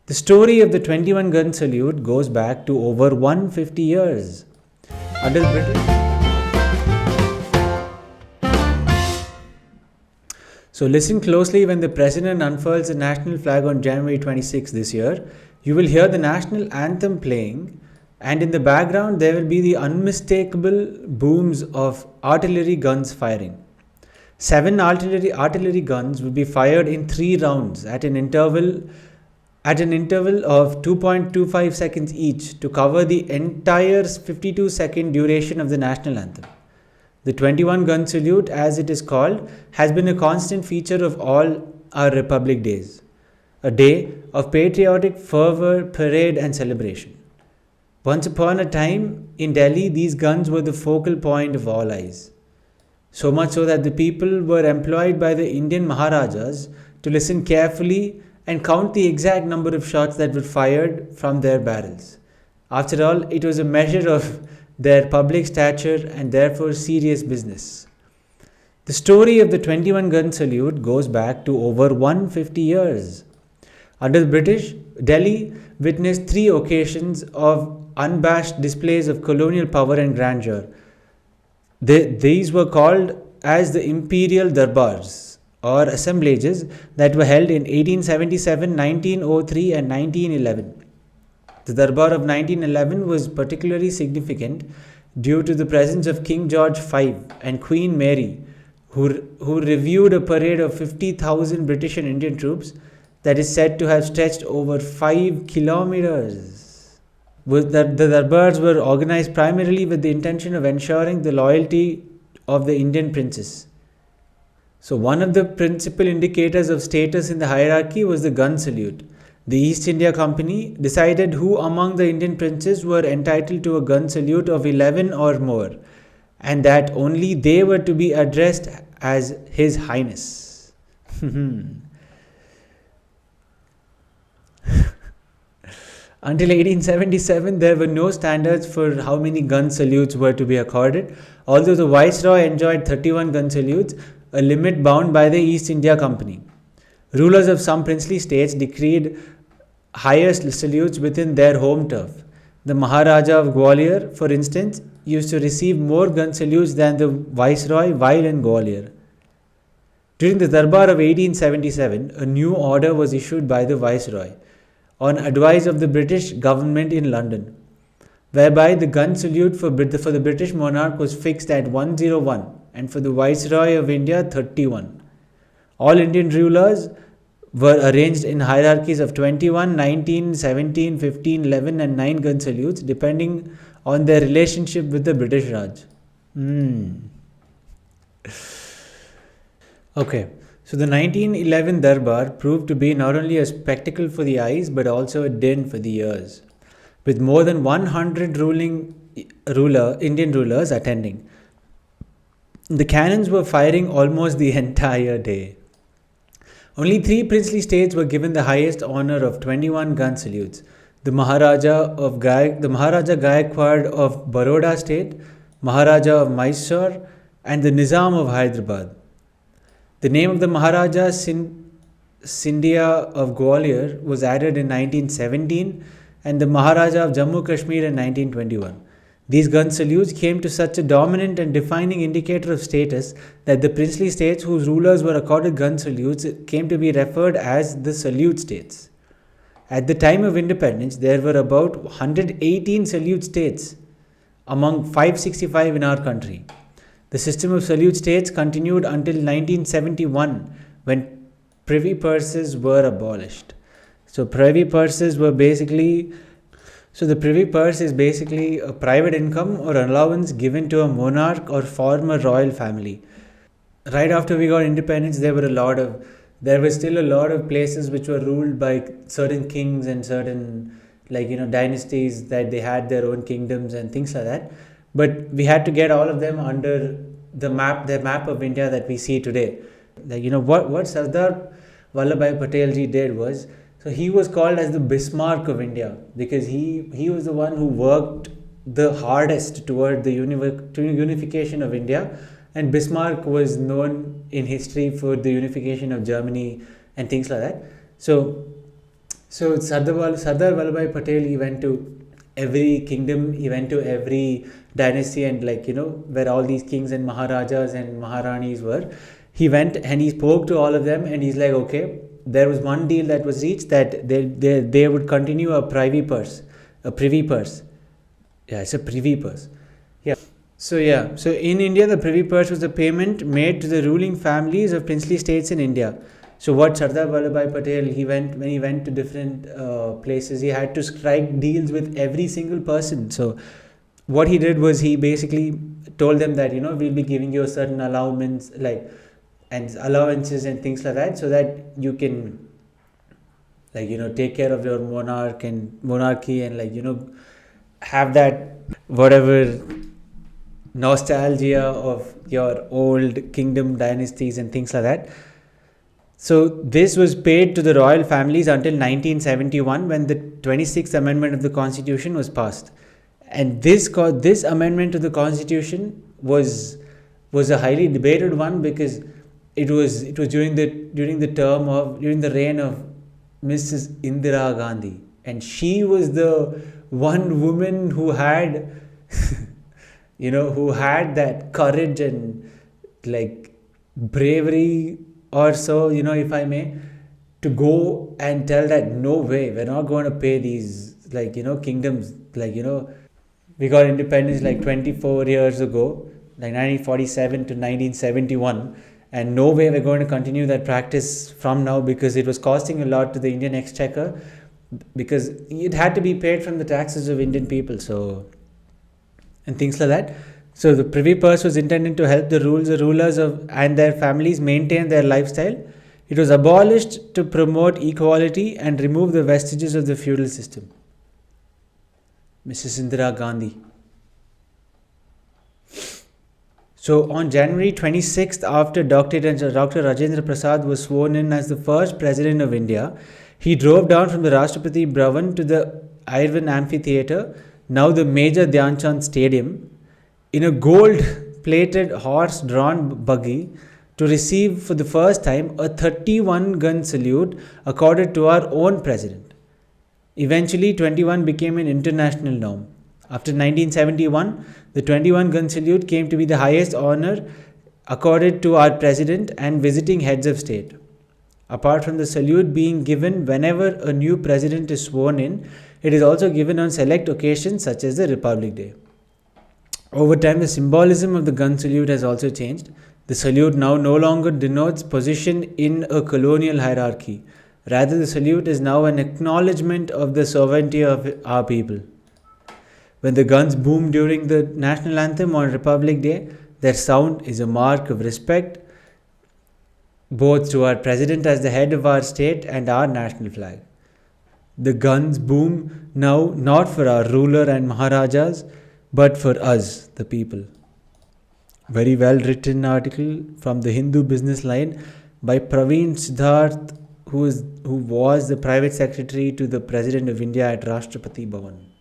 The story of the 21 gun salute goes back to over 150 years. Under the British. So listen closely when the President unfurls the national flag on January 26 this year. You will hear the national anthem playing, and in the background there will be the unmistakable booms of artillery guns firing. 7 artillery guns will be fired in 3 rounds at an interval of 2.25 seconds each to cover the entire 52-second duration of the national anthem. The 21 gun salute, as it is called, has been a constant feature of all our Republic days. A day of patriotic fervor, parade and celebration. Once upon a time, in Delhi, these guns were the focal point of all eyes. So much so that the people were employed by the Indian Maharajas to listen carefully and count the exact number of shots that were fired from their barrels. After all, it was a measure of their public stature and therefore serious business. The story of the 21 gun salute goes back to over 150 years. Under the British, Delhi witnessed 3 occasions of unabashed displays of colonial power and grandeur. These were called as the Imperial Durbars, or assemblages, that were held in 1877, 1903 and 1911. The Darbar of 1911 was particularly significant due to the presence of King George V and Queen Mary, who reviewed a parade of 50,000 British and Indian troops that is said to have stretched over 5 kilometers. The Darbars were organized primarily with the intention of ensuring the loyalty of the Indian princes. So one of the principal indicators of status in the hierarchy was the gun salute. The East India Company decided who among the Indian princes were entitled to a gun salute of 11 or more, and that only they were to be addressed as His Highness. Until 1877, there were no standards for how many gun salutes were to be accorded, although the Viceroy enjoyed 31 gun salutes, a limit bound by the East India Company. Rulers of some princely states decreed highest salutes within their home turf. The Maharaja of Gwalior, for instance, used to receive more gun salutes than the Viceroy while in Gwalior. During the Darbar of 1877, a new order was issued by the Viceroy, on advice of the British government in London, whereby the gun salute for the British monarch was fixed at 101 and for the Viceroy of India 31. All Indian rulers were arranged in hierarchies of 21, 19, 17, 15, 11 and 9 gun salutes depending on their relationship with the British Raj. Okay, so the 1911 Darbar proved to be not only a spectacle for the eyes but also a din for the ears, with more than 100 Indian rulers attending. The cannons were firing almost the entire day. Only 3 princely states were given the highest honor of 21 gun salutes: the Maharaja Gaikwad of Baroda state, Maharaja of Mysore, and the Nizam of Hyderabad. The name of the Maharaja Scindia of Gwalior was added in 1917 and the Maharaja of Jammu Kashmir in 1921. These gun salutes came to such a dominant and defining indicator of status that the princely states whose rulers were accorded gun salutes came to be referred as the salute states. At the time of independence, there were about 118 salute states among 565 in our country. The system of salute states continued until 1971 when Privy purses were abolished. So Privy purses were the Privy purse is basically a private income or allowance given to a monarch or former royal family. Right after we got independence, there were still a lot of places which were ruled by certain kings and certain dynasties that they had their own kingdoms and things like that. But we had to get all of them under the map of India that we see today. What Sardar Vallabhbhai Patel ji did was, so he was called as the Bismarck of India because he was the one who worked the hardest toward the unification of India, and Bismarck was known in history for the unification of Germany and things like that. So So Sardar Vallabhbhai Patel, he went to every kingdom, he went to every dynasty, and where all these kings and Maharajas and Maharanis were. He went and he spoke to all of them, and he's like, okay, there was one deal that was reached, that they would continue a privy purse. Yeah, it's a privy purse. Yeah. So in India, the privy purse was the payment made to the ruling families of princely states in India. So what Sardar Vallabhbhai Patel, when he went to different places, he had to strike deals with every single person. So what he did was, he basically told them that, we'll be giving you a certain allowance, and allowances and things like that, so that you can, take care of your monarchy, and have that whatever nostalgia of your old kingdom dynasties and things like that. So this was paid to the royal families until 1971, when the 26th Amendment of the Constitution was passed. And this amendment to the Constitution was a highly debated one, because it was during the reign of Mrs. Indira Gandhi, and she was the one woman who had who had that courage and bravery, or so, if I may, to go and tell that, no way, we're not going to pay these kingdoms. We got independence 24 years ago, 1947 to 1971, and no way we're going to continue that practice from now, because it was costing a lot to the Indian exchequer, because it had to be paid from the taxes of Indian people, and things like that. So the privy purse was intended to help the rulers and their families maintain their lifestyle. It was abolished to promote equality and remove the vestiges of the feudal system. Mrs. Indira Gandhi. So on January 26th, after Dr. Rajendra Prasad was sworn in as the first president of India, he drove down from the Rashtrapati Bhavan to the Irvin Amphitheatre, now the Major Dhyan Chand Stadium, in a gold-plated horse-drawn buggy, to receive for the first time a 31-gun salute accorded to our own president. Eventually, 21 became an international norm. After 1971, the 21-gun salute came to be the highest honor accorded to our president and visiting heads of state. Apart from the salute being given whenever a new president is sworn in, it is also given on select occasions such as the Republic Day. Over time, the symbolism of the gun salute has also changed. The salute now no longer denotes position in a colonial hierarchy. Rather, the salute is now an acknowledgement of the sovereignty of our people. When the guns boom during the national anthem on Republic Day, their sound is a mark of respect both to our president as the head of our state and our national flag. The guns boom now not for our ruler and Maharajas, but for us, the people. Very well written article from the Hindu business line by Praveen Siddharth, who was the private secretary to the President of India at Rashtrapati Bhavan.